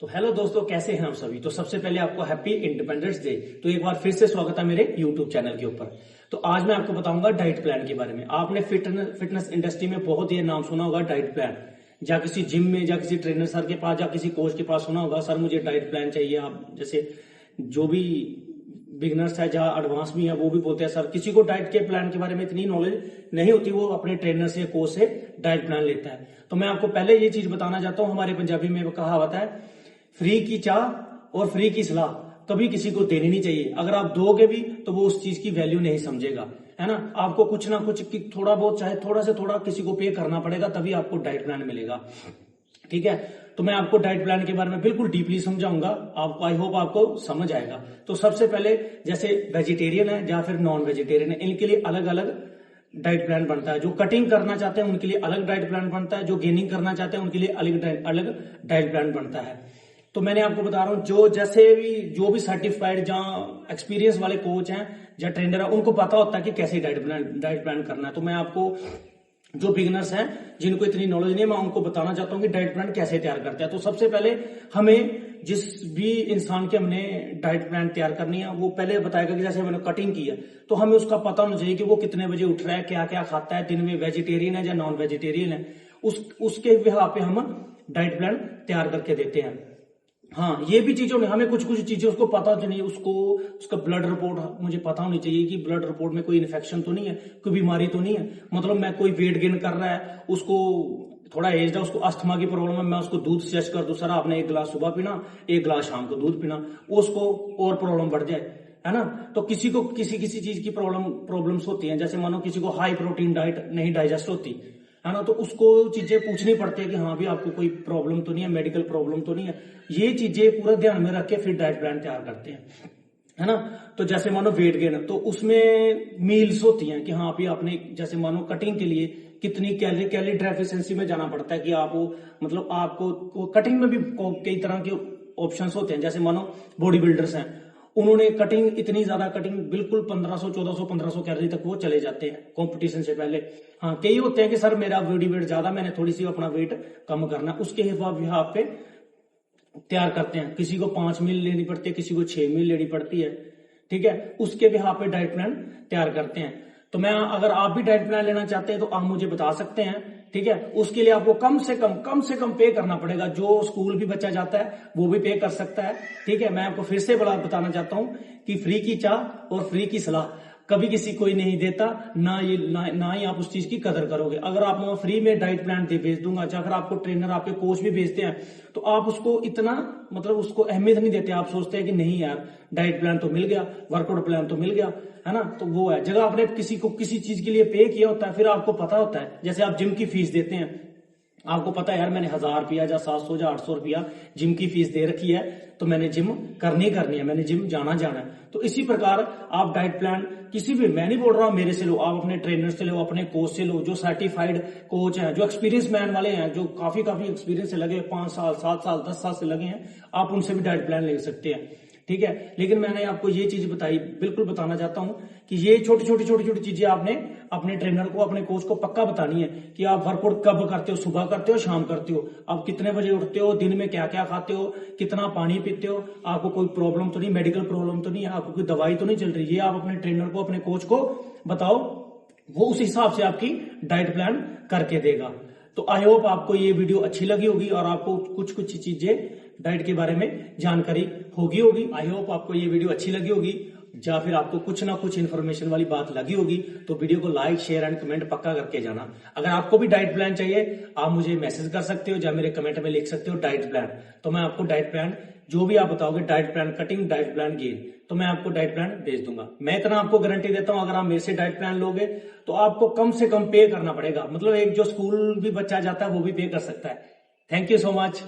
तो हेलो दोस्तों, कैसे हैं आप सभी। तो सबसे पहले आपको हैप्पी इंडिपेंडेंस डे। तो एक बार फिर से स्वागत है मेरे यूट्यूब चैनल के ऊपर। तो आज मैं आपको बताऊंगा डाइट प्लान के बारे में। आपने फिटनेस इंडस्ट्री में बहुत ये नाम सुना होगा, डाइट प्लान। या किसी जिम में या किसी ट्रेनर सर के पास या किसी कोच के पास सुना होगा, सर मुझे डाइट प्लान चाहिए। आप जैसे जो भी बिगनर्स है या एडवांस भी है वो भी बोलते हैं सर, किसी को डाइट के प्लान के बारे में इतनी नॉलेज नहीं होती, वो अपने ट्रेनर से कोच से डाइट प्लान लेता है। तो मैं आपको पहले ये चीज बताना चाहता हूँ, हमारे पंजाबी में वो कहावत है, फ्री की चाह और फ्री की सलाह कभी किसी को देनी नहीं चाहिए। अगर आप दोगे भी तो वो उस चीज की वैल्यू नहीं समझेगा, है ना। आपको कुछ ना कुछ थोड़ा बहुत, चाहे थोड़ा से थोड़ा किसी को पे करना पड़ेगा, तभी आपको डाइट प्लान मिलेगा। ठीक है, तो मैं आपको डाइट प्लान के बारे में बिल्कुल डीपली समझाऊंगा। आपको, आई होप आपको समझ आएगा। तो सबसे पहले, जैसे वेजिटेरियन है या फिर नॉन वेजिटेरियन है, इनके लिए अलग अलग डाइट प्लान बनता है। जो कटिंग करना चाहते हैं उनके लिए अलग डाइट प्लान बनता है, जो गेनिंग करना चाहते हैं उनके लिए अलग डाइट प्लान बनता है। तो मैंने आपको बता रहा हूं, जो भी सर्टिफाइड जहां एक्सपीरियंस वाले कोच हैं या ट्रेनर है, उनको पता होता है कि कैसे डाइट प्लान करना है। तो मैं आपको, जो बिगिनर्स हैं जिनको इतनी नॉलेज नहीं है, मैं उनको बताना चाहता हूं कि डाइट प्लान कैसे तैयार करते हैं। तो सबसे पहले हमें, जिस भी इंसान के हमने डाइट प्लान तैयार करनी है, वो पहले बताएगा कि जैसे मैंने कटिंग की है तो हमें उसका पता होना चाहिए कि वो कितने बजे उठ रहा है, क्या क्या खाता है, दिन में वेजिटेरियन है या नॉन वेजिटेरियन है। उसके बिहार पे हम डाइट प्लान तैयार करके देते हैं। हाँ, ये भी चीजों में हमें कुछ कुछ चीजें उसको पता चाहिए। उसका ब्लड रिपोर्ट मुझे पता होनी चाहिए कि ब्लड रिपोर्ट में कोई इन्फेक्शन तो नहीं है, कोई बीमारी तो नहीं है। मतलब मैं, कोई वेट गेन कर रहा है, उसको थोड़ा एज है, उसको अस्थमा की प्रॉब्लम है, मैं उसको दूध सजेस्ट कर दूं, सर आपने 1 गिलास सुबह पीना, 1 गिलास शाम को दूध पीना, उसको और प्रॉब्लम बढ़ जाए, है ना। तो किसी को किसी चीज की प्रॉब्लम्स होती है। जैसे मानो किसी को हाई प्रोटीन डाइट नहीं डाइजेस्ट होती है ना, तो उसको चीजें पूछनी पड़ती है कि हाँ भी आपको कोई प्रॉब्लम तो नहीं है, मेडिकल प्रॉब्लम तो नहीं है। ये चीजें पूरा ध्यान में रख के फिर डाइट प्लान तैयार करते हैं, है ना। तो जैसे मानो वेट गेन, तो उसमें मील्स होती हैं कि हाँ अभी आपने, जैसे मानो कटिंग के लिए कितनी कैलोरी डेफिशिएंसी में जाना पड़ता है कि आपको, मतलब आपको कटिंग में भी कई तरह के ऑप्शंस होते हैं। जैसे मानो बॉडी बिल्डर्स हैं, उन्होंने कटिंग, इतनी ज्यादा कटिंग, बिल्कुल 1500 1400 1500 कैलोरी तक वो चले जाते हैं कंपटीशन से पहले। हाँ, कई होते हैं कि सर मेरा बॉडी वेट ज्यादा, मैंने थोड़ी सी अपना वेट कम करना, उसके हिसाब पे तैयार करते हैं। किसी को 5 मील लेनी पड़ती है, किसी को 6 मील लेनी पड़ती है। ठीक है, उसके बिहाफ पे डाइट प्लान तैयार करते हैं। तो मैं, अगर आप भी डाइट प्लान लेना चाहते हैं तो आप मुझे बता सकते हैं। ठीक है, उसके लिए आपको कम से कम पे करना पड़ेगा। जो स्कूल भी बच्चा जाता है वो भी पे कर सकता है। ठीक है, मैं आपको फिर से बताना चाहता हूं कि फ्री की चाह और फ्री की सलाह कभी किसी कोई नहीं देता, ना ही आप उस चीज की कदर करोगे। अगर आप वहां फ्री में डाइट प्लान भेज दूंगा, अगर आपको ट्रेनर, आपके कोच भी भेजते हैं, तो आप उसको इतना, मतलब उसको अहमियत नहीं देते। आप सोचते हैं कि नहीं यार, डाइट प्लान तो मिल गया, वर्कआउट प्लान तो मिल गया, है ना। तो वो है, जगह आपने किसी को किसी चीज के लिए पे किया होता है, फिर आपको पता होता है। जैसे आप जिम की फीस देते हैं, आपको पता है यार मैंने 1000 रुपया या 700 या 800 रुपया जिम की फीस दे रखी है, तो मैंने जिम करनी है, मैंने जिम जाना है। तो इसी प्रकार आप डाइट प्लान किसी भी, मैं नहीं बोल रहा हूं मेरे से लो, आप अपने ट्रेनर से लो, अपने कोच से लो, जो सर्टिफाइड कोच हैं, जो एक्सपीरियंस मैन वाले हैं, जो काफी एक्सपीरियंस से लगे, 5 साल 7 साल 10 साल से लगे हैं, आप उनसे भी डाइट प्लान ले सकते हैं। ठीक है, लेकिन मैंने आपको ये चीज बताई, बिल्कुल बताना चाहता हूं कि ये छोटी छोटी चीजें आपने अपने ट्रेनर को, अपने कोच को पक्का बतानी है कि आप वर्कआउट कब करते हो, सुबह करते हो, शाम करते हो, आप कितने बजे उठते हो, दिन में क्या क्या खाते हो, कितना पानी पीते हो, आपको कोई प्रॉब्लम तो नहीं, मेडिकल प्रॉब्लम तो नहीं है, आपको कोई दवाई तो नहीं चल रही। ये आप अपने ट्रेनर को, अपने कोच को बताओ, वो उस हिसाब से आपकी डाइट प्लान करके देगा। तो आई होप आपको ये वीडियो अच्छी लगी होगी और आपको कुछ चीजें डाइट के बारे में जानकारी होगी। आई होप आपको ये वीडियो अच्छी लगी होगी, या फिर आपको कुछ ना कुछ इन्फॉर्मेशन वाली बात लगी होगी। तो वीडियो को लाइक, शेयर एंड कमेंट पक्का करके जाना। अगर आपको भी डाइट प्लान चाहिए, आप मुझे मैसेज कर सकते हो या मेरे कमेंट में लिख सकते हो डाइट प्लान। तो मैं आपको डाइट प्लान, जो भी आप बताओगे, diet plan cutting, diet plan gain, तो मैं आपको डाइट प्लान भेज दूंगा। मैं इतना आपको गारंटी देता हूं, अगर आप मेरे से डाइट प्लान लोगे तो आपको कम से कम पे करना पड़ेगा। मतलब एक जो स्कूल भी बच्चा जाता है वो भी पे कर सकता है। Thank you so much.